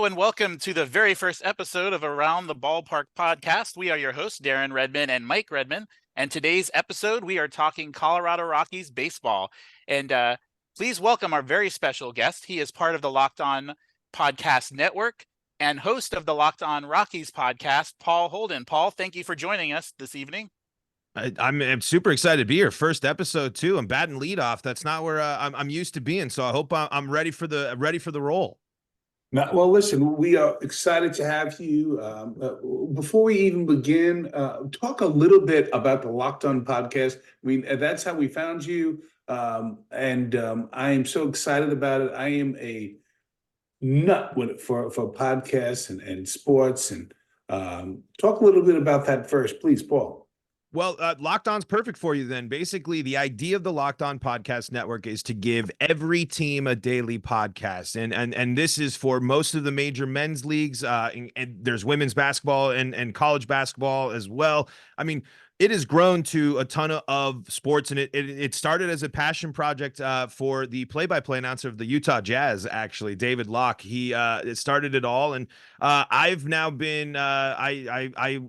Hello and welcome to the very first episode of Around the Ballpark podcast. We are your hosts, Darren Redmond and Mike Redmond. And today's episode, we are talking Colorado Rockies baseball. And please welcome our very special guest. He is part of the Locked On Podcast Network and host of the Locked On Rockies podcast, Paul Holden. Paul, thank you for joining us this evening. I'm super excited to be here. First episode too. I'm batting leadoff. That's not where I'm used to being. So I hope I'm ready for the role. Now, well, listen, we are excited to have you. Before we even begin, talk a little bit about the Locked On podcast. I mean, that's how we found you. I am so excited about it. I am a nut for podcasts and sports. And talk a little bit about that first, please, Paul. Well, Locked On's perfect for you then. Basically, the idea of the Locked On Podcast Network is to give every team a daily podcast. And this is for most of the major men's leagues. And there's women's basketball and college basketball as well. I mean, it has grown to a ton of sports, and it started as a passion project for the play-by-play announcer of the Utah Jazz, actually, David Locke. He started it all, and I've now been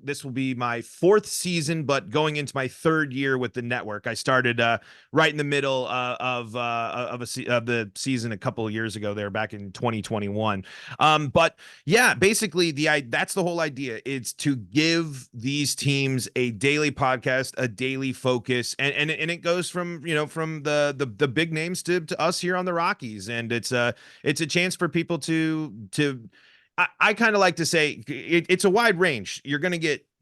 this will be my fourth season, but going into my third year with the network. I started right in the middle of the season a couple of years ago, there back in 2021. But yeah, basically that's the whole idea. It's to give these teams a daily podcast, a daily focus, and it goes from the big names to us here on the Rockies, and it's a chance for people to I kind of like to say it's a wide range. You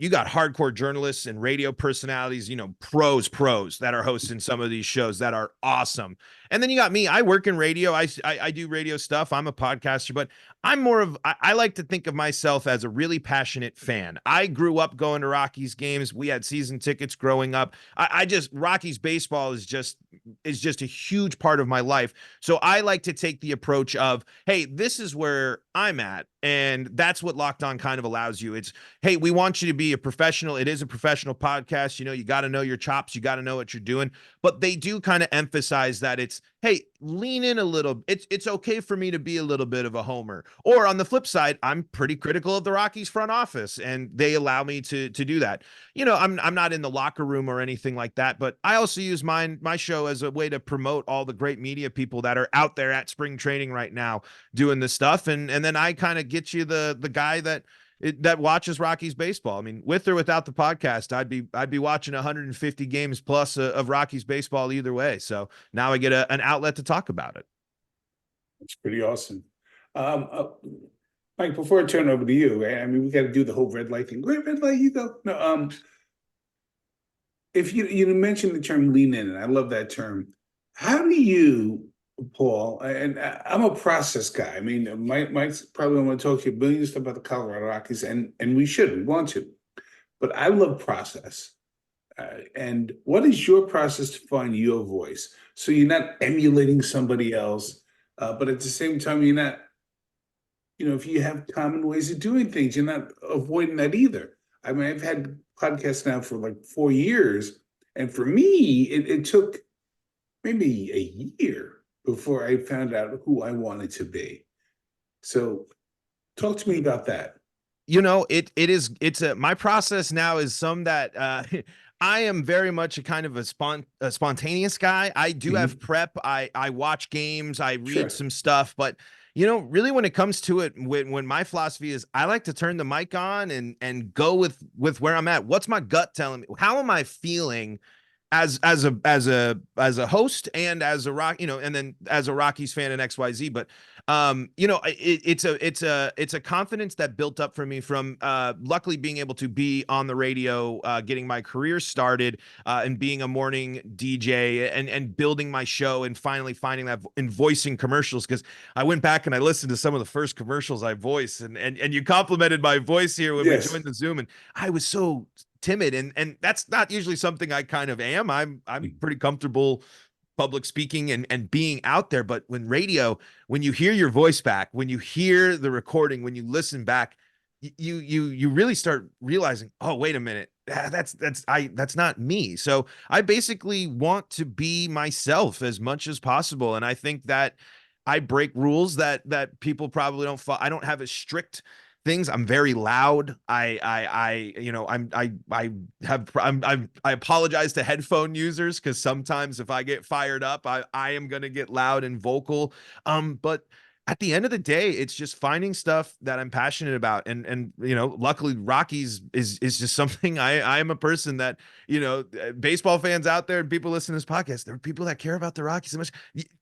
got hardcore journalists and radio personalities, pros that are hosting some of these shows that are awesome. And then you got me. I work in radio. I do radio stuff. I'm a podcaster, but I'm I like to think of myself as a really passionate fan. I grew up going to Rockies games. We had season tickets growing up. Rockies baseball is just a huge part of my life. So I like to take the approach of, hey, this is where I'm at. And that's what Locked On kind of allows you. It's, hey, we want you to be a professional. It is a professional podcast. You got to know your chops. You got to know what you're doing. But they do kind of emphasize that it's, hey, lean in a little. It's okay for me to be a little bit of a homer. Or on the flip side, I'm pretty critical of the Rockies front office, and they allow me to do that. I'm not in the locker room or anything like that, but I also use my show as a way to promote all the great media people that are out there at spring training right now doing this stuff. And then I kind of get you the guy that watches Rockies baseball. I mean, with or without the podcast, I'd be watching 150 games plus of Rockies baseball either way. So now I get an outlet to talk about it. That's pretty awesome. Mike, before I turn over to you, I mean, we got to do the whole red light thing. Where red light you go? No. If you mentioned the term lean in, and I love that term. How do you, Paul, and I'm a process guy. I mean, Mike's probably want to talk to you a billion stuff about the Colorado Rockies, and we want to. But I love process. And what is your process to find your voice? So you're not emulating somebody else, but at the same time, you're not, if you have common ways of doing things, you're not avoiding that either. I mean, I've had podcasts now for like 4 years, and for me, it took maybe a year before I found out who I wanted to be. So talk to me about that. My process now is some that I am very much a kind of a spontaneous guy. I do have prep. I watch games, I read some stuff, but really when it comes to it, when my philosophy is I like to turn the mic on and go with where I'm at. What's my gut telling me? How am I feeling as a host and as a and then as a Rockies fan and XYZ, but it's a confidence that built up for me from luckily being able to be on the radio, getting my career started, and being a morning DJ and building my show and finally finding that in voicing commercials, because I went back and I listened to some of the first commercials I voiced, and you complimented my voice here when we joined the Zoom, and I was so timid, and that's not usually something I kind of am. I'm pretty comfortable public speaking and being out there, but when you hear your voice back, when you hear the recording, when you listen back, you really start realizing, oh, wait a minute, that's not me. So I basically want to be myself as much as possible, and I think that I break rules that people probably don't follow. I don't have as strict things. I'm very loud. I apologize to headphone users because sometimes if I get fired up, I am gonna get loud and vocal. But at the end of the day, it's just finding stuff that I'm passionate about. And luckily Rockies is just something I am a person that, baseball fans out there and people listening to this podcast, there are people that care about the Rockies so much.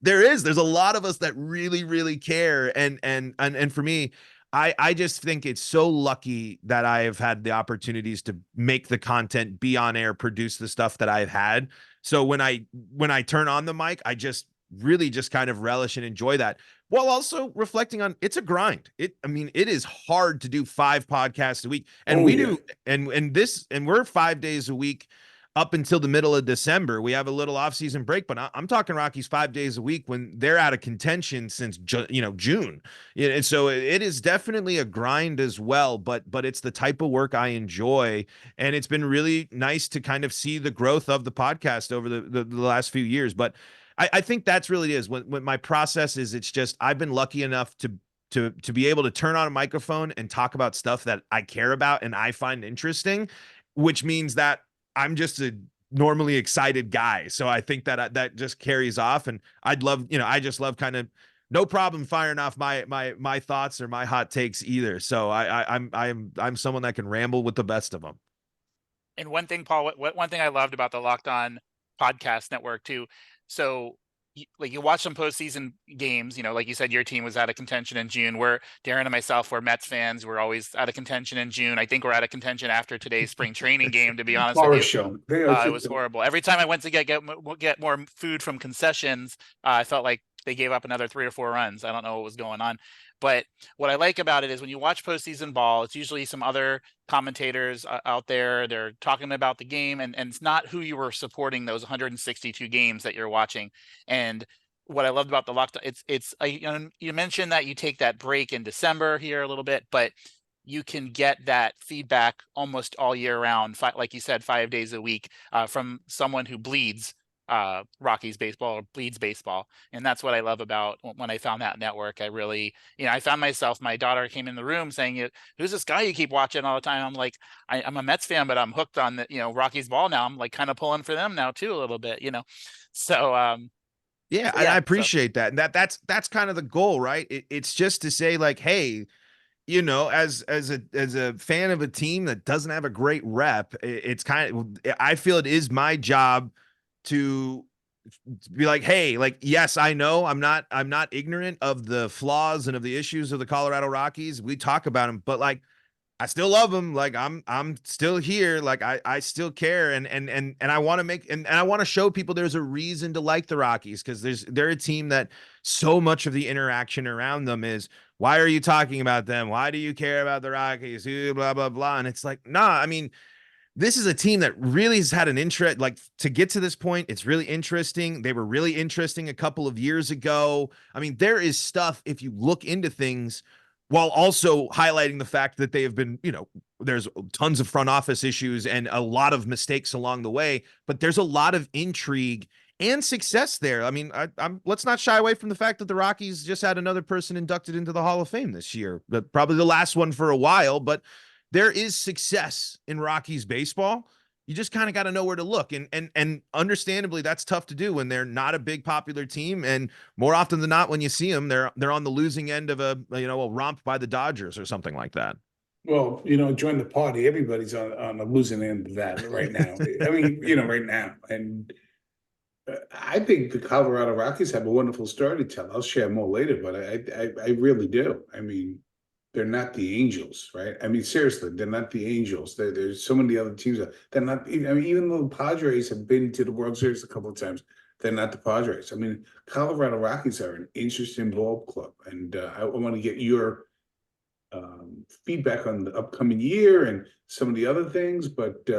There's a lot of us that really, really care. And for me, I just think it's so lucky that I have had the opportunities to make the content, be on air, produce the stuff that I've had. So when I turn on the mic, I just really just kind of relish and enjoy that, while also reflecting on it's a grind. It is hard to do 5 podcasts a week. And do, and we're 5 days a week up until the middle of December. We have a little off-season break, but I'm talking Rockies 5 days a week when they're out of contention since June. And so it is definitely a grind as well, but it's the type of work I enjoy. And it's been really nice to kind of see the growth of the podcast over the last few years. But I think that's really is when my process is. It's just I've been lucky enough to be able to turn on a microphone and talk about stuff that I care about and I find interesting, which means that I'm just a normally excited guy. So I think that just carries off. And I just love kind of no problem firing off my thoughts or my hot takes either. So I'm someone that can ramble with the best of them. And one thing, Paul, one thing I loved about the Locked On Podcast Network too. So you watch some postseason games, like you said, your team was out of contention in June. Where Darren and myself were Mets fans. We're always out of contention in June. I think we're out of contention after today's spring training game, to be honest with you. Show. It was horrible. Every time I went to get more food from concessions, I felt like they gave up another 3 or 4 runs. I don't know what was going on. But what I like about it is when you watch postseason ball, it's usually some other commentators out there. They're talking about the game, and it's not who you were supporting those 162 games that you're watching. And what I loved about the Locked On, you mentioned that you take that break in December here a little bit, but you can get that feedback almost all year round, like you said, 5 days a week, from someone who bleeds Rockies baseball or bleeds baseball. And that's what I love about when I found that network. I really, I found myself, my daughter came in the room saying, who's this guy you keep watching all the time? I'm like, I'm a Mets fan, but I'm hooked on the, Rockies ball now. I'm like kind of pulling for them now too, a little bit, so, yeah, and I appreciate that. And that's kind of the goal, right? It's just to say like, hey, as a fan of a team that doesn't have a great rep, it's kind of, I feel it is my job to be like, hey, like, yes, I know I'm not ignorant of the flaws and of the issues of the Colorado Rockies. We talk about them, but like, I still love them. Like I'm still here. Like I still care. And I want to make, and I want to show people there's a reason to like the Rockies, because they're a team that so much of the interaction around them is, why are you talking about them? Why do you care about the Rockies? Blah, blah, blah. And it's like, nah, this is a team that really has had an interest, like, to get to this point. It's really interesting. They were really interesting a couple of years ago. There is stuff, if you look into things, while also highlighting the fact that they have been, there's tons of front office issues and a lot of mistakes along the way, but there's a lot of intrigue and success there. Let's not shy away from the fact that the Rockies just had another person inducted into the Hall of Fame this year, but probably the last one for a while. But there is success in Rockies baseball. You just kind of got to know where to look. And understandably, that's tough to do when they're not a big popular team. And more often than not, when you see them, they're on the losing end of a romp by the Dodgers or something like that. Well, join the party. Everybody's on the losing end of that right now. Right now. And I think the Colorado Rockies have a wonderful story to tell. I'll share more later, but I really do. They're not the Angels, right? Seriously, they're not the Angels. There's so many other teams. They're not. Even though the Padres have been to the World Series a couple of times, they're not the Padres. Colorado Rockies are an interesting ball club, and I want to get your feedback on the upcoming year and some of the other things. But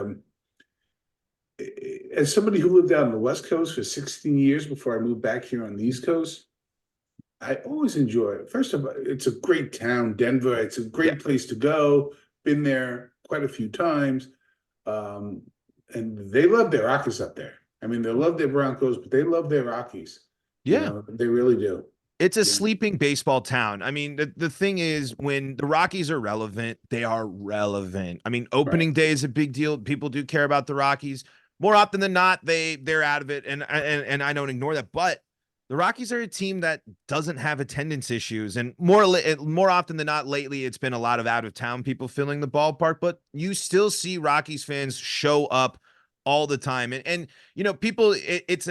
as somebody who lived out on the West Coast for 16 years before I moved back here on the East Coast, I always enjoy it. First of all, it's a great town, Denver. It's a great place to go. Been there quite a few times. And they love their Rockies up there. They love their Broncos, but they love their Rockies. Yeah. They really do. It's a Yeah. sleeping baseball town. I mean, the thing is, when the Rockies are relevant, they are relevant. I mean, Right. opening day is a big deal. People do care about the Rockies. More often than not, they're out of it, and I don't ignore that. But the Rockies are a team that doesn't have attendance issues, and more often than not, lately it's been a lot of out of town people filling the ballpark. But you still see Rockies fans show up all the time, and people. It's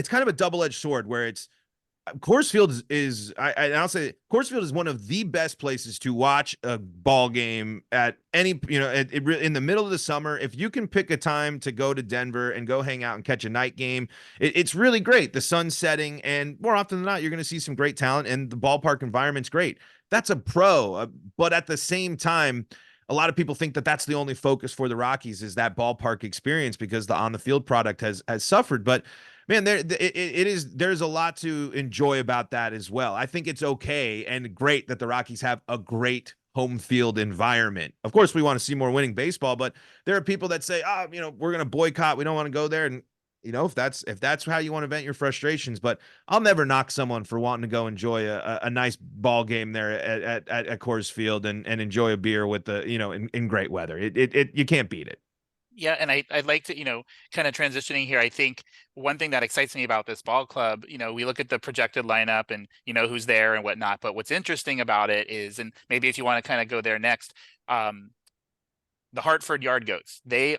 kind of a double edged sword where it's Coors Field I'll say Coors Field is one of the best places to watch a ball game at any, in the middle of the summer. If you can pick a time to go to Denver and go hang out and catch a night game, it's really great. The sun's setting, and more often than not, you're going to see some great talent, and the ballpark environment's great. That's a pro, but at the same time, a lot of people think that that's the only focus for the Rockies is that ballpark experience because the on the field product has suffered. But man, there's a lot to enjoy about that as well. I think it's okay and great that the Rockies have a great home field environment. Of course, we want to see more winning baseball, but there are people that say, "Oh, we're going to boycott. We don't want to go there." And if that's how you want to vent your frustrations, but I'll never knock someone for wanting to go enjoy a nice ball game there at Coors Field and enjoy a beer with in great weather. You can't beat it. Yeah, and I'd like to, kind of transitioning here. I think one thing that excites me about this ball club, we look at the projected lineup and who's there and whatnot. But what's interesting about it is, and maybe if you want to kind of go there next, the Hartford Yard Goats. They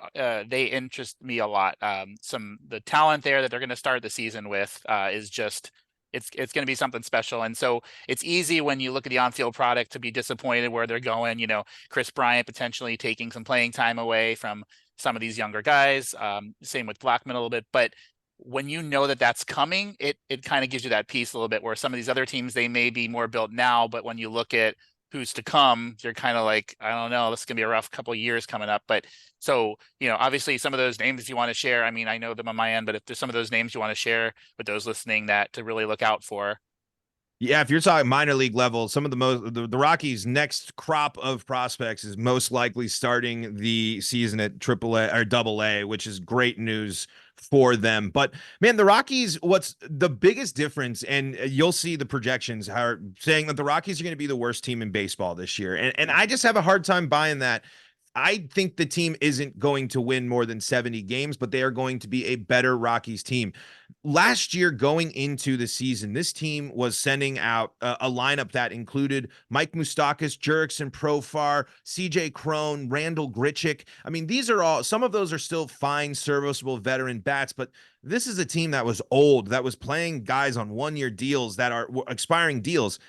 interest me a lot. The talent there that they're going to start the season with is just it's going to be something special. And so it's easy when you look at the on-field product to be disappointed where they're going. Chris Bryant potentially taking some playing time away from some of these younger guys. Same with Blackman a little bit, but when you know that that's coming, it kind of gives you that piece a little bit where some of these other teams, they may be more built now, but when you look at who's to come, you're kind of like, I don't know, this is gonna be a rough couple of years coming up. But so, obviously some of those names you want to share, I mean, I know them on my end, but if there's some of those names you want to share with those listening that to really look out for. Yeah, if you're talking minor league level, some of the Rockies' next crop of prospects is most likely starting the season at AAA or AA, which is great news for them. But man, the Rockies, what's the biggest difference, and you'll see the projections are saying that the Rockies are going to be the worst team in baseball this year. And I just have a hard time buying that. I think the team isn't going to win more than 70 games, but they are going to be a better Rockies team. Last year, going into the season, this team was sending out a lineup that included Mike Moustakas, Jurickson Profar, CJ Cron, Randall Grichuk. I mean, these are all, some of those are still fine, serviceable veteran bats, but this is a team that was old, that was playing guys on one-year deals that are expiring deals.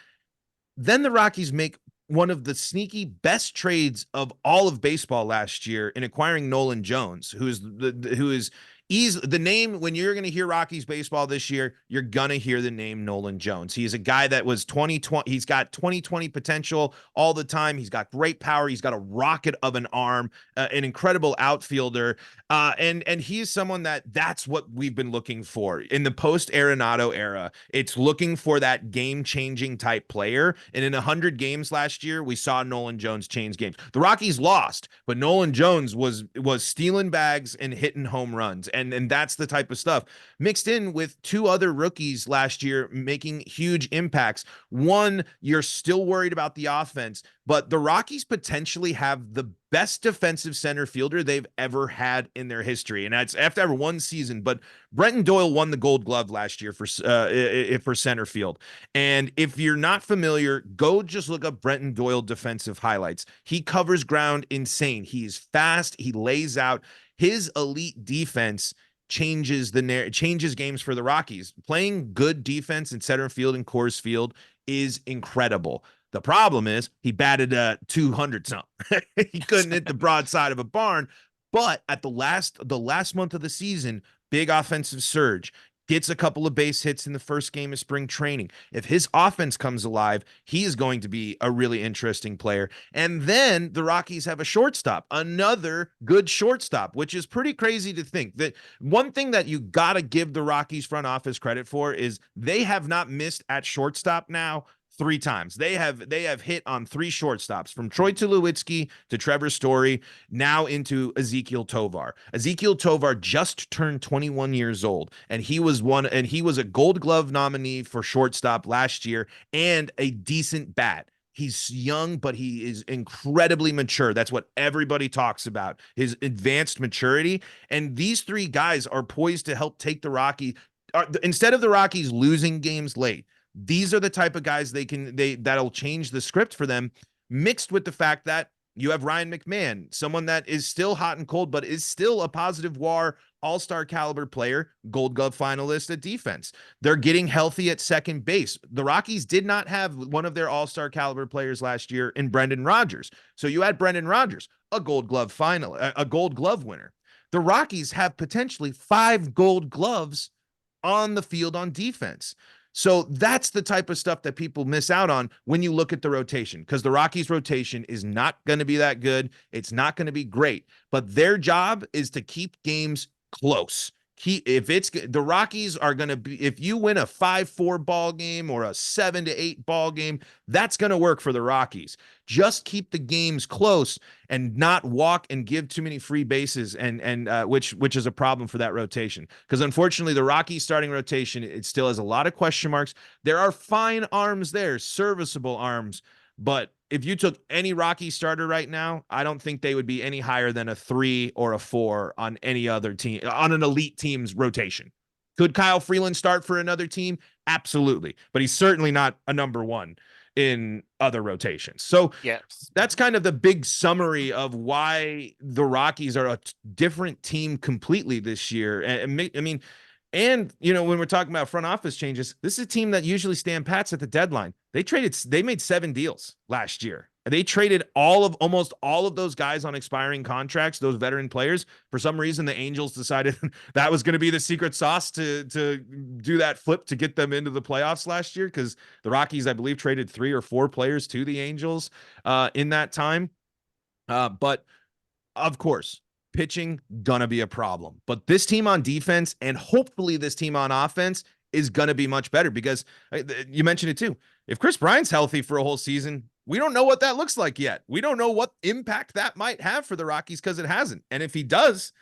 Then the Rockies make one of the sneaky best trades of all of baseball last year in acquiring Nolan Jones, who is the name. When you're going to hear Rockies baseball this year, you're going to hear the name Nolan Jones. He is a guy that was 2020. He's got 2020 potential all the time. He's got great power. He's got a rocket of an arm, an incredible outfielder. And he is someone that's what we've been looking for in the post Arenado era. It's looking for that game changing type player. And in 100 games last year, we saw Nolan Jones change games. The Rockies lost, but Nolan Jones was stealing bags and hitting home runs. And that's the type of stuff mixed in with two other rookies last year making huge impacts. One, you're still worried about the offense, but the Rockies potentially have the best defensive center fielder they've ever had in their history. And that's after one season, but Brenton Doyle won the Gold Glove last year for center field. And if you're not familiar, go just look up Brenton Doyle defensive highlights. He covers ground insane. He's fast. He lays out. His elite defense changes games for the Rockies. Playing good defense in center field and Coors Field is incredible. The problem is he batted 200 something. He couldn't hit the broadside of a barn. But at the last month of the season, big offensive surge. Gets a couple of base hits in the first game of spring training. If his offense comes alive, he is going to be a really interesting player. And then the Rockies have a shortstop, another good shortstop, which is pretty crazy to think. That one thing that you got to give the Rockies front office credit for is they have not missed at shortstop now 3 times. They have hit on 3 shortstops, from Troy Tulowitzki to Trevor Story, now into Ezequiel Tovar. Ezequiel Tovar just turned 21 years old, and he was a Gold Glove nominee for shortstop last year, and a decent bat. He's young, but he is incredibly mature. That's what everybody talks about, his advanced maturity. And these 3 guys are poised to help take the Rockies. Instead of the Rockies losing games late, these are the type of guys that'll change the script for them, mixed with the fact that you have Ryan McMahon, someone that is still hot and cold, but is still a positive WAR all-star caliber player, Gold Glove finalist at defense. They're getting healthy at second base. The Rockies did not have one of their all-star caliber players last year in Brendan Rodgers. So you had Brendan Rodgers, a Gold Glove winner. The Rockies have potentially 5 Gold Gloves on the field on defense. So that's the type of stuff that people miss out on when you look at the rotation, because the Rockies rotation is not going to be that good. It's not going to be great, but their job is to keep games close. The Rockies are going to be, if you win a 5-4 ball game or a 7-8 ball game, that's going to work for the Rockies. Just keep the games close and not walk and give too many free bases, which is a problem for that rotation. Because unfortunately, the Rockies starting rotation, it still has a lot of question marks. There are fine arms there, serviceable arms, but if you took any Rocky starter right now, I don't think they would be any higher than a 3 or a 4 on any other team, on an elite team's rotation. Could Kyle Freeland start for another team? Absolutely. But he's certainly not a number 1 in other rotations. So yes, that's kind of the big summary of why the Rockies are a different team completely this year. And, when we're talking about front office changes, this is a team that usually stand pats at the deadline. They made 7 deals last year. They traded almost all of those guys on expiring contracts, those veteran players. For some reason, the Angels decided that was going to be the secret sauce to do that flip to get them into the playoffs last year, because the Rockies, I believe, traded 3 or 4 players to the Angels in that time. But of course, pitching gonna be a problem, but this team on defense, and hopefully this team on offense, is gonna be much better, because you mentioned it too. If Chris Bryant's healthy for a whole season, we don't know what that looks like yet. We don't know what impact that might have for the Rockies, because it hasn't. And if he does,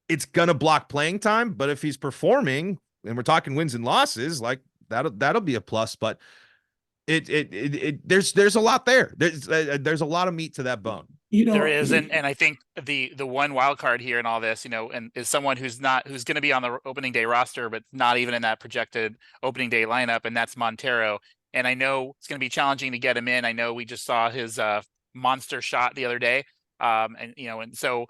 it's gonna block playing time. But if he's performing, and we're talking wins and losses, like that'll be a plus. But there's a lot there. There's a lot of meat to that bone. There is, and I think the one wild card here in all this, and is someone who's going to be on the opening day roster, but not even in that projected opening day lineup, and that's Montero. And I know it's going to be challenging to get him in. I know we just saw his monster shot the other day, and so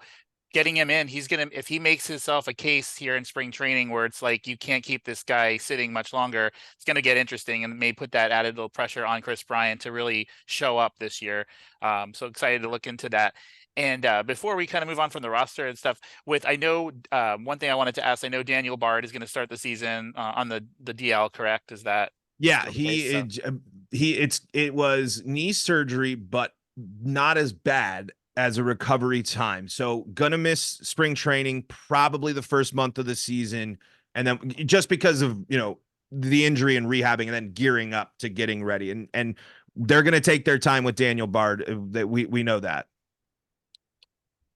getting him in, if he makes himself a case here in spring training where it's like you can't keep this guy sitting much longer, it's going to get interesting and may put that added little pressure on Chris Bryant to really show up this year. So excited to look into that. And before we kind of move on from the roster and stuff, I know one thing I wanted to ask, I know Daniel Bard is going to start the season on the DL, correct? Is that? Yeah, it was knee surgery, but not as bad as a recovery time. So gonna miss spring training, probably the first month of the season. And then just because of, the injury and rehabbing, and then gearing up to getting ready. And they're going to take their time with Daniel Bard. That we know that.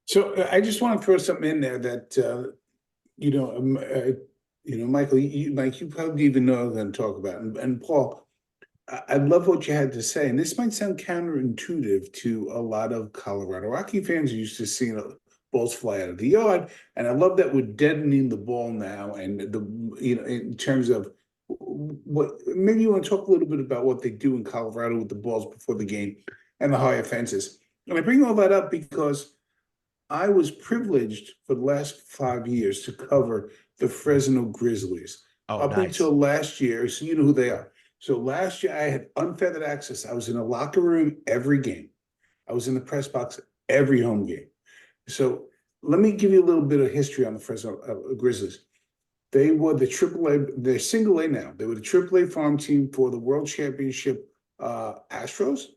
So I just want to throw something in there that, Michael, you probably even know what I'm going to talk about. And Paul, I love what you had to say, and this might sound counterintuitive to a lot of Colorado Rocky fans who used to seeing balls fly out of the yard, and I love that we're deadening the ball now. And in terms of what, maybe you want to talk a little bit about what they do in Colorado with the balls before the game and the higher fences. And I bring all that up because I was privileged for the last 5 years to cover the Fresno Grizzlies. Up until last year, so you know who they are. So last year, I had unfettered access. I was in a locker room every game. I was in the press box every home game. So let me give you a little bit of history on the Fresno Grizzlies. They were the AAA, they're single A now. They were the AAA farm team for the World Championship Astros,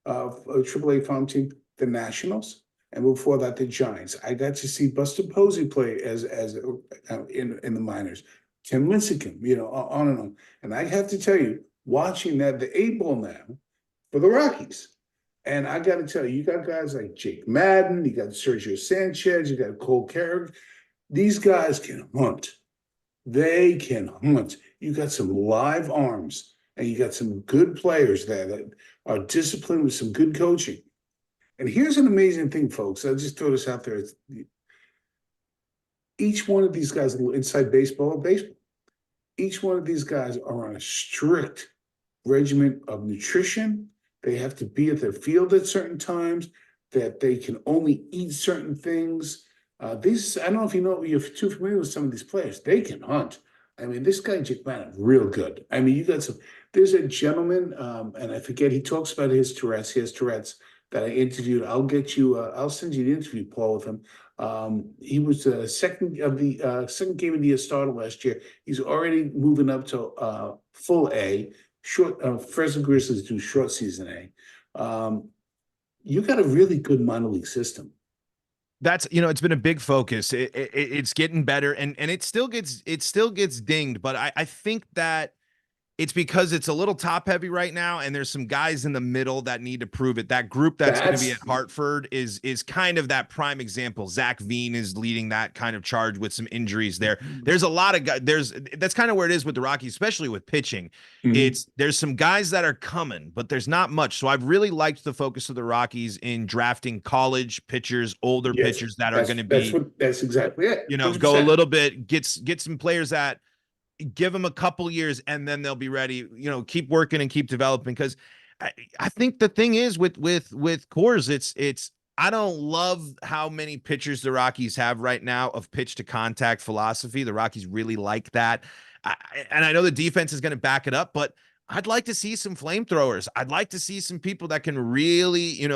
AAA farm team, the Nationals, and before that, the Giants. I got to see Buster Posey play as in the minors. Tim Lincecum, on and on. And I have to tell you, watching that the 8 ball now for the Rockies. And I got to tell you got guys like Jake Madden, you got Sergio Sanchez, you got Cole Carrick. These guys can hunt. They can hunt. You got some live arms, and you got some good players there that are disciplined with some good coaching. And here's an amazing thing, folks. I'll just throw this out there. Each one of these guys, inside baseball, each one of these guys are on a strict regimen of nutrition. They have to be at their field at certain times, that they can only eat certain things. I don't know if you're too familiar with some of these players. They can hunt. I mean, this guy, Jake Bannon, real good. I mean, you got some, there's a gentleman, and I forget, he talks about his Tourette's. He has Tourette's that I interviewed. I'll send you the interview, Paul, with him. He was second game of the year starter last year. He's already moving up to full A. Fresno Grizzlies do short season A. You got a really good minor league system. That's, it's been a big focus. It's getting better, and it still gets dinged, but I think that it's because it's a little top heavy right now, and there's some guys in the middle that need to prove it. That group that's going to be at Hartford is kind of that prime example. Zach Veen is leading that kind of charge with some injuries there. There's a lot of guys. That's kind of where it is with the Rockies, especially with pitching. There's some guys that are coming, but there's not much. So I've really liked the focus of the Rockies in drafting college pitchers, older pitchers that are going to be. That's exactly it. 100%. Go a little bit, get some players that give them a couple years and then they'll be ready, keep working and keep developing. Because I think the thing is with Coors, it's I don't love how many pitchers the Rockies have right now of pitch to contact philosophy. The Rockies really like that. And I know the defense is going to back it up, but I'd like to see some flamethrowers. I'd like to see some people that can really,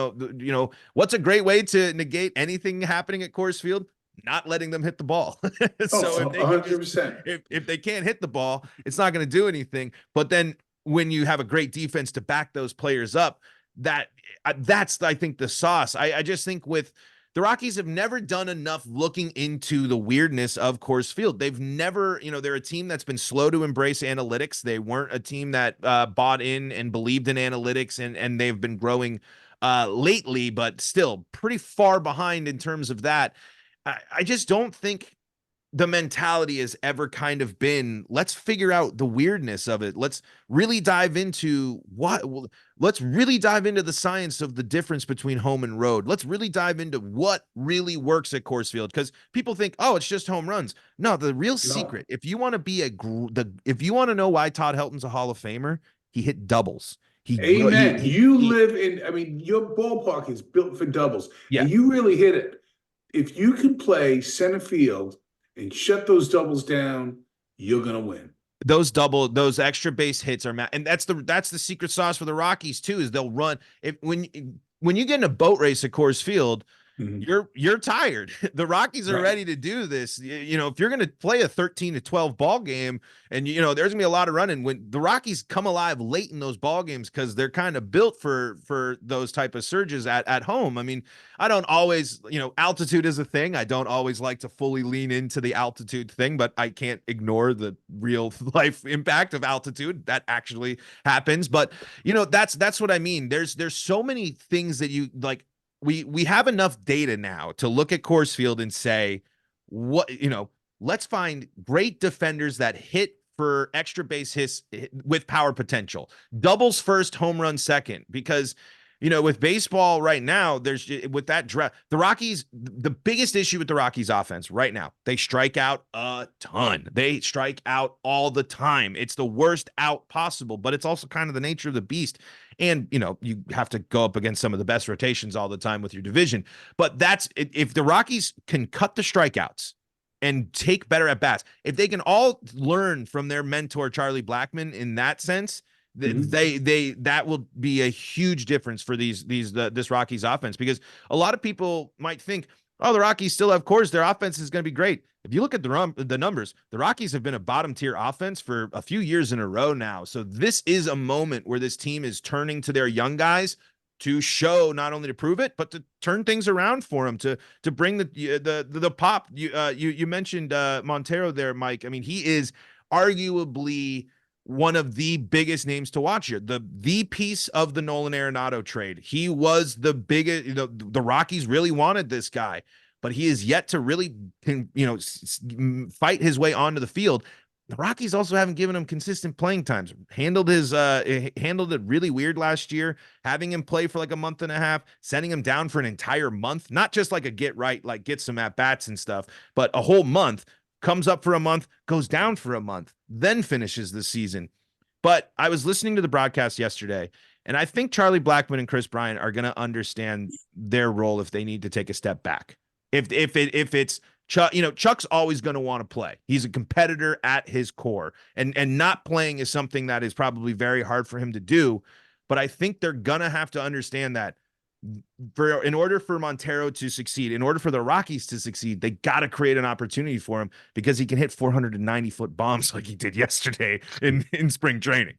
what's a great way to negate anything happening at Coors Field? Not letting them hit the ball. So 100%. If they can't hit the ball, it's not going to do anything. But then when you have a great defense to back those players up, that's I think the sauce. I just think with the Rockies have never done enough looking into the weirdness of Coors Field. They've never, they're a team that's been slow to embrace analytics. They weren't a team that bought in and believed in analytics, and they've been growing lately, but still pretty far behind in terms of that. I just don't think the mentality has ever kind of been, let's figure out the weirdness of it. Let's really dive into the science of the difference between home and road. Let's really dive into what really works at Coors Field, because people think, oh, it's just home runs. No, the real secret, if you want to be if you want to know why Todd Helton's a Hall of Famer, he hit doubles. Amen. You live in, your ballpark is built for doubles. Yeah. And you really hit it. If you can play center field and shut those doubles down, you're gonna win. Those extra base hits are and that's the secret sauce for the Rockies too, is they'll run. When you get in a boat race at Coors Field, you're tired. The Rockies are ready to do this. If you're going to play a 13-12 ball game, and there's going to be a lot of running, when the Rockies come alive late in those ball games, because they're kind of built for those type of surges at home. I don't always, altitude is a thing. I don't always like to fully lean into the altitude thing, but I can't ignore the real life impact of altitude that actually happens. But that's what I mean. There's so many things that you like. We have enough data now to look at Coors Field and say, let's find great defenders that hit for extra base hits with power potential. Doubles first, home run second. Because, with baseball right now, with that draft, the Rockies, the biggest issue with the Rockies offense right now, they strike out a ton. They strike out all the time. It's the worst out possible, but it's also kind of the nature of the beast. And, you have to go up against some of the best rotations all the time with your division. But if the Rockies can cut the strikeouts and take better at bats, if they can all learn from their mentor, Charlie Blackmon, in that sense, that will be a huge difference for this Rockies offense. Because a lot of people might think, oh, the Rockies still have Coors, their offense is going to be great. If you look at the numbers, the Rockies have been a bottom tier offense for a few years in a row now. So this is a moment where this team is turning to their young guys to show, not only to prove it, but to turn things around for them, to bring the pop. You mentioned Montero there, Mike. He is arguably one of the biggest names to watch here. The piece of the Nolan Arenado trade. He was the biggest, the Rockies really wanted this guy, but he is yet to really, fight his way onto the field. The Rockies also haven't given him consistent playing times. Handled it really weird last year, having him play for like a month and a half, sending him down for an entire month, not just like a get right, like get some at bats and stuff, but a whole month. Comes up for a month, goes down for a month, then finishes the season. But I was listening to the broadcast yesterday, and I think Charlie Blackmon and Chris Bryant are going to understand their role if they need to take a step back. If it's Chuck, Chuck's always going to want to play. He's a competitor at his core, and not playing is something that is probably very hard for him to do. But I think they're going to have to understand that in order for Montero to succeed, in order for the Rockies to succeed, they got to create an opportunity for him because he can hit 490-foot bombs like he did yesterday in spring training.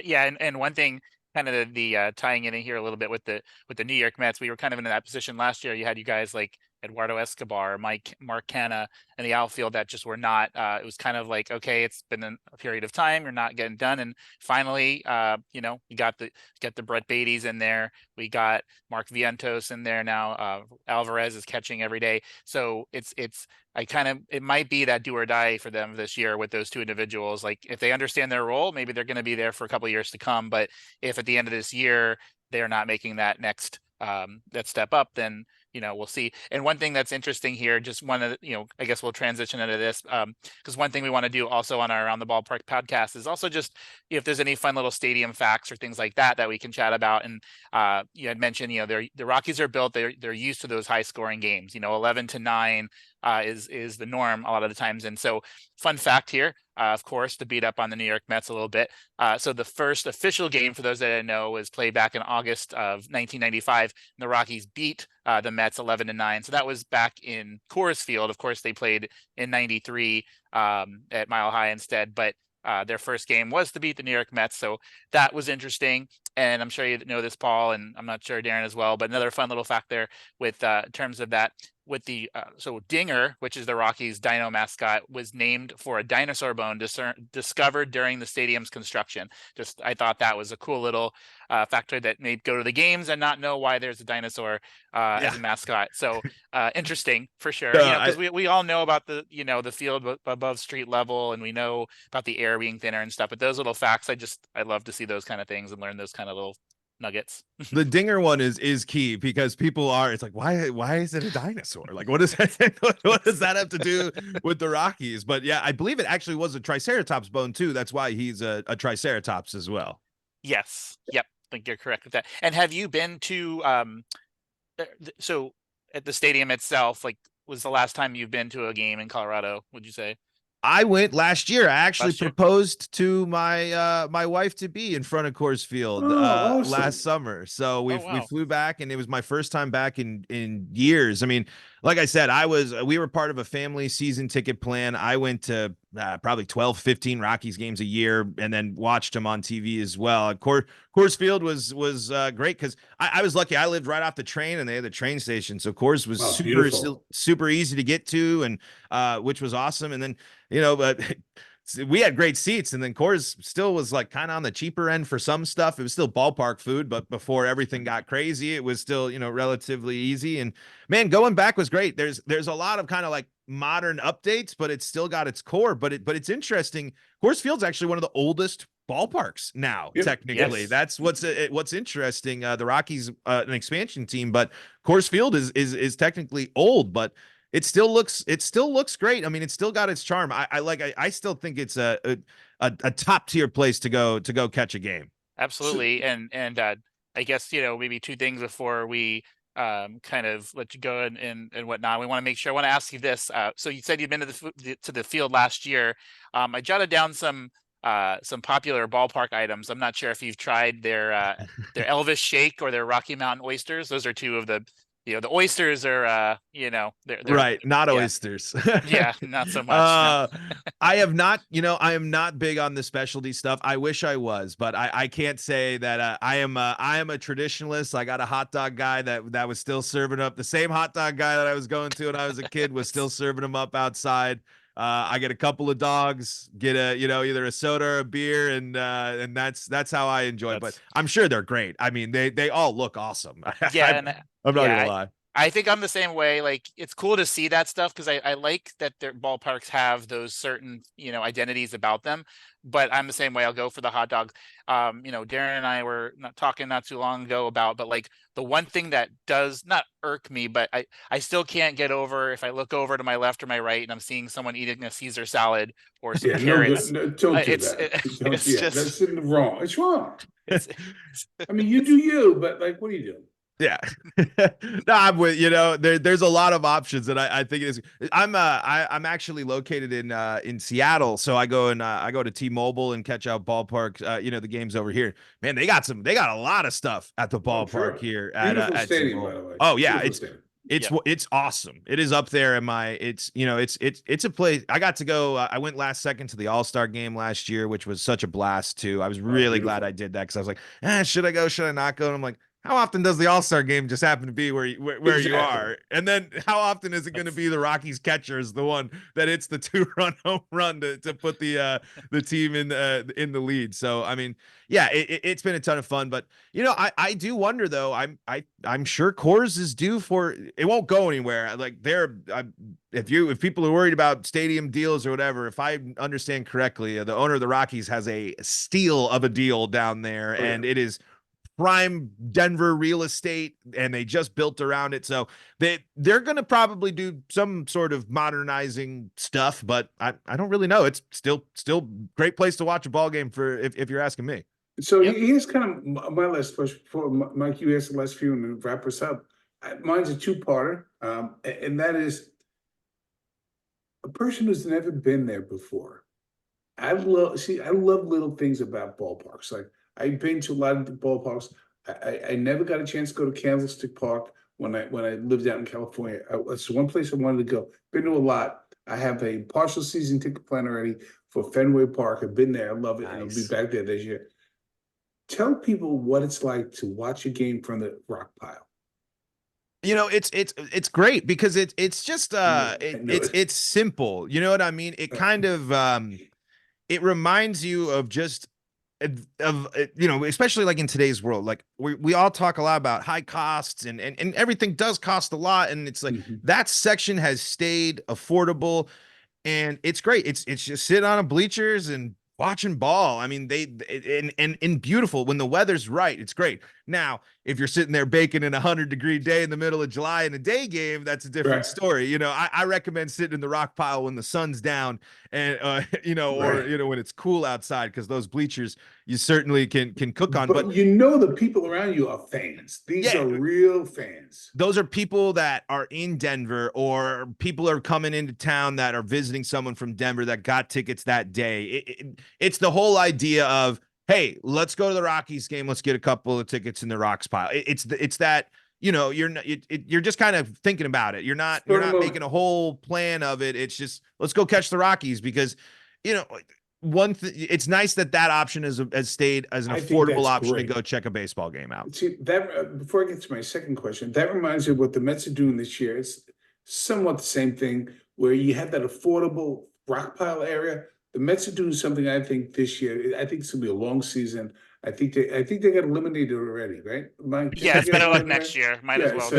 Yeah, and one thing, kind of the tying in here a little bit with the New York Mets, we were kind of in that position last year. You had you guys like Eduardo Escobar, Mark Canha, and the outfield that just were not. It was kind of like, okay, it's been a period of time, you're not getting done, and finally, we got the Brett Beatties in there, we got Mark Vientos in there now. Alvarez is catching every day, so it might be that do or die for them this year with those two individuals. Like if they understand their role, maybe they're going to be there for a couple of years to come. But if at the end of this year they're not making that next that step up, then we'll see. And one thing that's interesting here, just one of the, I guess we'll transition into this because one thing we want to do also on our Around the Ballpark podcast is also just if there's any fun little stadium facts or things like that we can chat about. And you had mentioned, the Rockies are built, they're used to those high scoring games, 11-9 is the norm a lot of the times. And so fun fact here, of course, to beat up on the New York Mets a little bit. So the first official game, for those that didn't know, was played back in August of 1995. And the Rockies beat the Mets 11-9. So that was back in Coors Field. Of course, they played in 93 at Mile High instead. But their first game was to beat the New York Mets. So that was interesting. And I'm sure you know this, Paul, and I'm not sure Darren as well. But another fun little fact there with in terms of that. With the so Dinger, which is the Rockies' dino mascot, was named for a dinosaur bone discovered during the stadium's construction. I thought that was a cool little factor that made go to the games and not know why there's a dinosaur as a mascot. So interesting for sure. Because we all know about the the field above street level, and we know about the air being thinner and stuff. But those little facts, I love to see those kind of things and learn those kind of little nuggets. The Dinger one is key because people it's like, why is it a dinosaur? Like, what does that have to do with the Rockies? But yeah, I believe it actually was a Triceratops bone too. That's why he's a Triceratops as well. Yes. Yep. I think you're correct with that. And have you been to so at the stadium itself, like was the last time you've been to a game in Colorado, would you say? I went last year. I actually proposed to my my wife to be in front of Coors Field awesome. last summer. So we flew back, and it was my first time back in years. I mean, like I said, we were part of a family season ticket plan. I went to probably 12, 15 Rockies games a year, and then watched them on TV as well. Coors Field was great because I was lucky. I lived right off the train, and they had the train station, so Coors was super easy to get to, and which was awesome. And then but we had great seats, and then Coors still was like kind of on the cheaper end for some stuff. It was still ballpark food, but before everything got crazy, it was still relatively easy. And man, going back was great. There's a lot of kind of like modern updates, but it's still got its core. But it's interesting. Coors Field's actually one of the oldest ballparks now. Yep. Technically, yes. That's what's interesting. The Rockies, an expansion team, but Coors Field is technically old, but it still looks great. I mean, it's still got its charm. I still think it's a top tier place to go catch a game. Absolutely. And I guess, maybe two things before we kind of let you go and whatnot. We want to make sure. I want to ask you this. So you said you've been to the field last year. I jotted down some popular ballpark items. I'm not sure if you've tried their Elvis shake or their Rocky Mountain oysters. Those are two of the the oysters are they're right, not oysters. Yeah, not so much. No. I have not, I am not big on the specialty stuff. I wish I was, but I can't say that I am a traditionalist. I got a hot dog guy that was still serving up the same hot dog guy that I was going to when I was a kid was still serving them up outside. I get a couple of dogs, get a, either a soda or a beer, and that's how I enjoy it. But I'm sure they're great. I mean, they all look awesome. Yeah, and I'm not gonna lie. I think I'm the same way. Like, it's cool to see that stuff because I like that their ballparks have those certain, identities about them. But I'm the same way. I'll go for the hot dogs. Darren and I were talking not too long ago about, but like the one thing that does not irk me, but I still can't get over if I look over to my left or my right and I'm seeing someone eating a Caesar salad or some carrots. No, don't do It's that. it's just That's wrong. It's wrong. it's, I mean, you do you, but like, what are you doing? Yeah. No, I'm with, there's a lot of options, and I think it is. I'm actually located in Seattle, so I go to T-Mobile and catch out ballpark, the games over here. Man, they got a lot of stuff at the ballpark here Beautiful at stadium, T-Mobile. by the way. Oh yeah, Beautiful it's awesome. It is up there in my, it's a place. I got to go. I went last second to the All-Star game last year, which was such a blast too. I was really glad I did that because I was like, should I go? Should I not go? And I'm like, how often does the All-Star game just happen to be where you are? And then how often is it going to be the Rockies catcher is the one that hits the 2-run home run to put the team in the lead? So I mean, yeah, it's been a ton of fun, but I do wonder though. I'm sure Coors is due for, it won't go anywhere. Like if people are worried about stadium deals or whatever, if I understand correctly, the owner of the Rockies has a steal of a deal down there, and it is prime Denver real estate, and they just built around it. So they're going to probably do some sort of modernizing stuff, but I don't really know. It's still great place to watch a ball game for, if you're asking me. So here's kind of my last question for Mike. You asked the last few and wrap us up. Mine's a two-parter, and that is a person who's never been there before. I love little things about ballparks. Like, I've been to a lot of the ballparks. I never got a chance to go to Candlestick Park when I lived out in California. It's one place I wanted to go. Been to a lot. I have a partial season ticket plan already for Fenway Park. I've been there. I love it. Nice. And I'll be back there this year. Tell people what it's like to watch a game from the rock pile. It's great because it's just it's simple. You know what I mean? It kind of it reminds you of just especially like in today's world, like we all talk a lot about high costs and everything does cost a lot, and it's like that section has stayed affordable, and it's great. It's just sit on a bleachers and watching ball. I mean, and beautiful when the weather's right. It's great. Now, if you're sitting there baking in 100-degree day in the middle of July in a day game, that's a different story. I recommend sitting in the rock pile when the sun's down and or when it's cool outside, because those bleachers you certainly can cook on. But the people around you are fans. These are real fans. Those are people that are in Denver, or people are coming into town that are visiting someone from Denver that got tickets that day. It's the whole idea of, hey, let's go to the Rockies game. Let's get a couple of tickets in the Rocks pile. It's that, you're just kind of thinking about it. You're not making a whole plan of it. It's just, let's go catch the Rockies because, it's nice that option has stayed as an affordable option to go check a baseball game out. See that before I get to my second question, that reminds me of what the Mets are doing this year. It's somewhat the same thing where you have that affordable rock pile area. The Mets are doing something, I think, this year. I think it's gonna be a long season. I think they got eliminated already, right? It's better luck next year. Might as well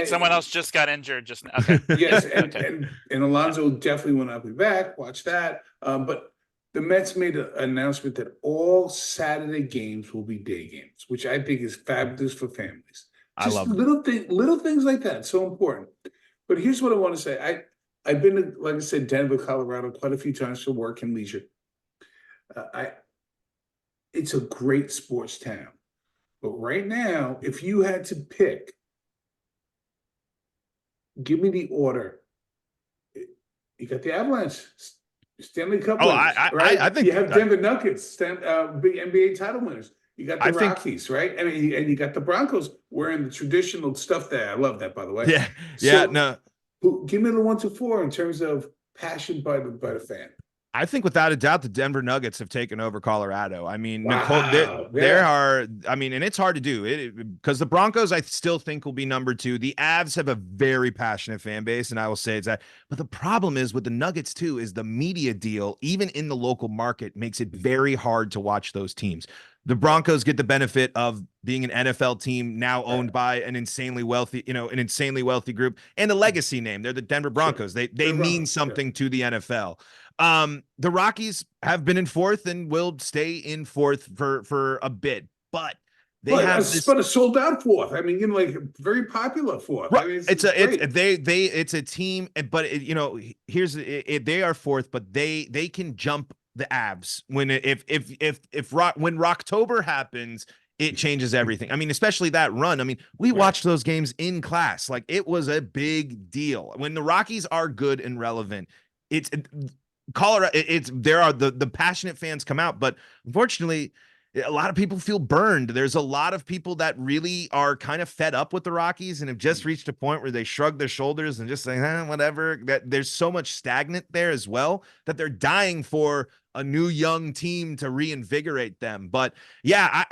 someone else just got injured just now. Okay. Yes, and Alonso definitely will not be back. Watch that. But the Mets made an announcement that all Saturday games will be day games, which I think is fabulous for families. I love little things like that. So important. But here's what I want to say. I've been to, like I said, Denver, Colorado, quite a few times for work and leisure. It's a great sports town. But right now, if you had to pick, give me the order. You got the Avalanche, Stanley Cup winners, right? I think you have Denver Nuggets, big NBA title winners. You got the Rockies, right? And you got the Broncos wearing the traditional stuff there. I love that, by the way. Yeah, no. Give me the 1 to 4 in terms of passion by the fan. I think without a doubt the Denver Nuggets have taken over Colorado. I mean, Nicole, Wow. there Yeah. are, I mean, and it's hard to do it because the Broncos, I still think will be number two. The Avs have a very passionate fan base, and I will say it's that. But the problem is with the Nuggets too, is the media deal, even in the local market, makes it very hard to watch those teams. The Right. Broncos get the benefit of being an NFL team now Right. owned by an insanely wealthy, an insanely wealthy group and a legacy name. They're the Denver Sure. Broncos. They The mean Broncos. Yeah. something to the NFL. The Rockies have been in fourth and will stay in fourth for a bit, but they have this. But a sold out fourth. I mean, like very popular fourth. I Right. mean, It's it's great. it's a team, but here's they are fourth, but they can jump the Avs when when Rocktober happens, it changes everything. I mean, especially that run. I mean, we Right. watched those games in class. Like it was a big deal. When the Rockies are good and relevant, it's Colorado. It's there are the passionate fans come out, but unfortunately a lot of people feel burned. There's a lot of people that really are kind of fed up with the Rockies and have just reached a point where they shrug their shoulders and just say, whatever. That there's so much stagnant there as well that they're dying for a new young team to reinvigorate them. But yeah,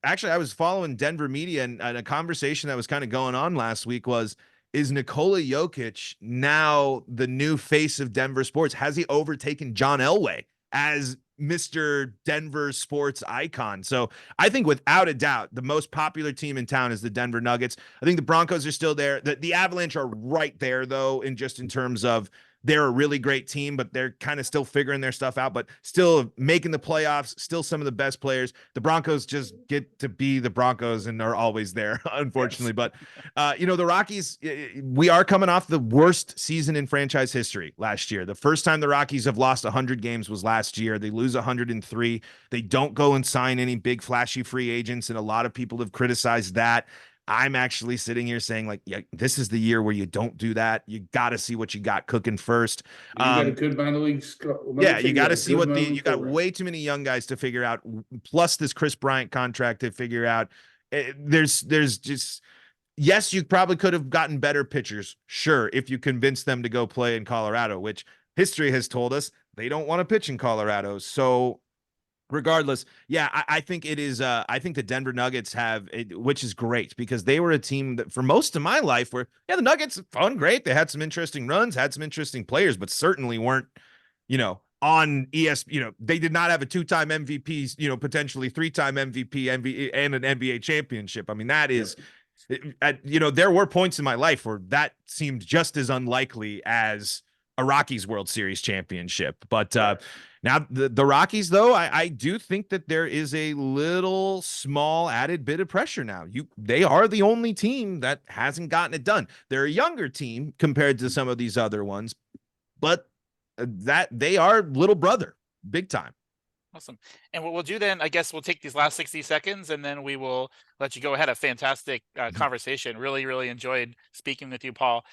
actually I was following Denver media and a conversation that was kind of going on last week was, is Nikola Jokic now the new face of Denver sports? Has he overtaken John Elway as Mr. Denver sports icon? So I think without a doubt, the most popular team in town is the Denver Nuggets. I think the Broncos are still there. The Avalanche are right there, though, in terms of they're a really great team, but they're kind of still figuring their stuff out, but still making the playoffs, still some of the best players. The Broncos just get to be the Broncos and are always there, unfortunately. Yes. But, the Rockies, we are coming off the worst season in franchise history last year. The first time the Rockies have lost 100 games was last year. They lose 103. They don't go and sign any big flashy free agents, and a lot of people have criticized that. I'm actually sitting here saying, like, yeah, this is the year where you don't do that. You got to see what you got cooking first. You got a good minor league. Yeah, you got to see what you got program. way too many young guys to figure out, plus this Chris Bryant contract to figure out. There's just, yes, you probably could have gotten better pitchers, sure, if you convinced them to go play in Colorado, which history has told us they don't want to pitch in Colorado. So regardless, yeah, I think it is. I think the Denver Nuggets have, which is great because they were a team that for most of my life were, yeah, the Nuggets fun, great. They had some interesting runs, had some interesting players, but certainly weren't, on they did not have a two-time MVP, potentially three-time MVP, and an NBA championship. I mean, that is, there were points in my life where that seemed just as unlikely as a Rockies World Series championship. But now the Rockies, though, I do think that there is a little small added bit of pressure now. They are the only team that hasn't gotten it done. They're a younger team compared to some of these other ones, but that they are little brother, big time. Awesome. And what we'll do then, I guess we'll take these last 60 seconds and then we will let you go ahead. A fantastic conversation. Really, really enjoyed speaking with you, Paul.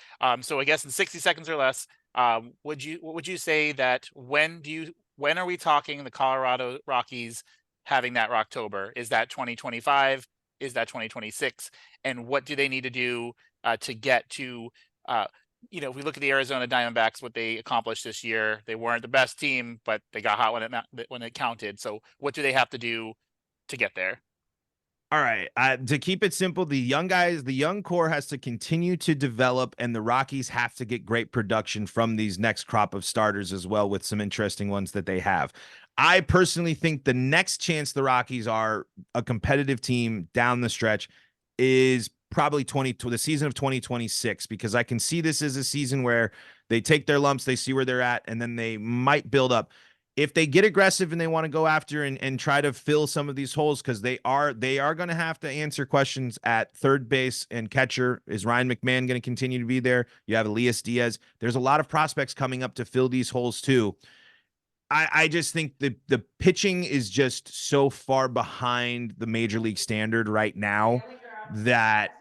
So I guess in 60 seconds or less, what would you say that when are we talking the Colorado Rockies having that Rocktober? Is that 2025? Is that 2026? And what do they need to do to get to, if we look at the Arizona Diamondbacks, what they accomplished this year, they weren't the best team, but they got hot when it counted. So what do they have to do to get there? All right. To keep it simple, the young core has to continue to develop, and the Rockies have to get great production from these next crop of starters as well, with some interesting ones that they have. I personally think the next chance the Rockies are a competitive team down the stretch is probably the season of 2026, because I can see this as a season where they take their lumps, they see where they're at, and then they might build up. If they get aggressive and they want to go after and try to fill some of these holes, because they are going to have to answer questions at third base and catcher. Is Ryan McMahon going to continue to be there? You have Elias Diaz. There's a lot of prospects coming up to fill these holes too. I just think the pitching is just so far behind the major league standard right now that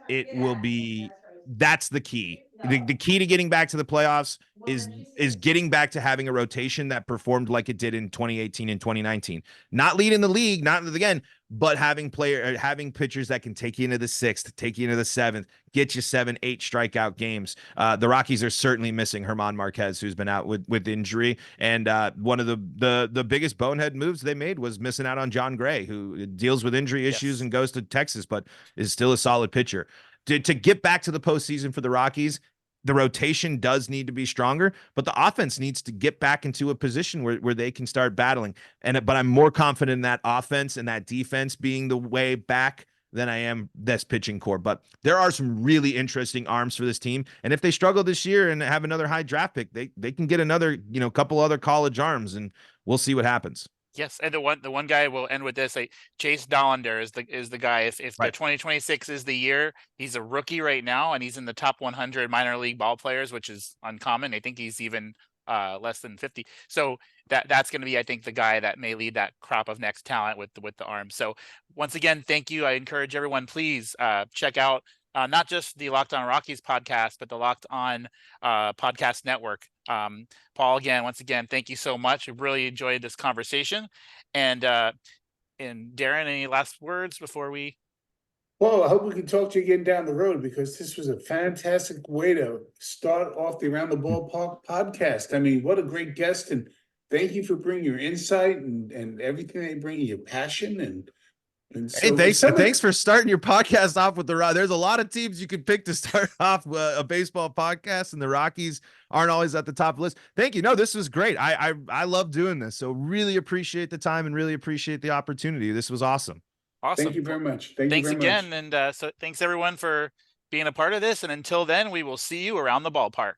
that's the key. The key to getting back to the playoffs is getting back to having a rotation that performed like it did in 2018 and 2019. Not leading the league, not again, but having pitchers that can take you into the 6th, take you into the 7th, get you 7, 8 strikeout games. The Rockies are certainly missing German Marquez, who's been out with injury. And one of the biggest bonehead moves they made was missing out on John Gray, who deals with injury issues and goes to Texas, but is still a solid pitcher. To get back to the postseason for the Rockies, the rotation does need to be stronger, but the offense needs to get back into a position where they can start battling. But I'm more confident in that offense and that defense being the way back than I am this pitching core. But there are some really interesting arms for this team. And if they struggle this year and have another high draft pick, they can get another, couple other college arms, and we'll see what happens. Yes, and the one guy will end with this. Like Chase Dollander is the guy. If the 2026 is the year, he's a rookie right now, and he's in the top 100 minor league ball players, which is uncommon. I think he's even less than 50. So that's going to be, I think, the guy that may lead that crop of next talent with the arm. So once again, thank you. I encourage everyone, please check out not just the Locked On Rockies podcast, but the Locked On podcast network. Paul, once again, thank you so much. I really enjoyed this conversation. And Darren, any last words before we? Well, I hope we can talk to you again down the road, because this was a fantastic way to start off the Around the Ballpark podcast. I mean, what a great guest, and thank you for bringing your insight and everything they bring, your passion and so, hey, thanks for starting your podcast off with there's a lot of teams you could pick to start off a baseball podcast, and the Rockies aren't always at the top of the list. Thank you. No, this was great. I love doing this. So really appreciate the time and really appreciate the opportunity. This was awesome. Awesome. Thank you very much. Thanks again. And so thanks everyone for being a part of this. And until then, we will see you around the ballpark.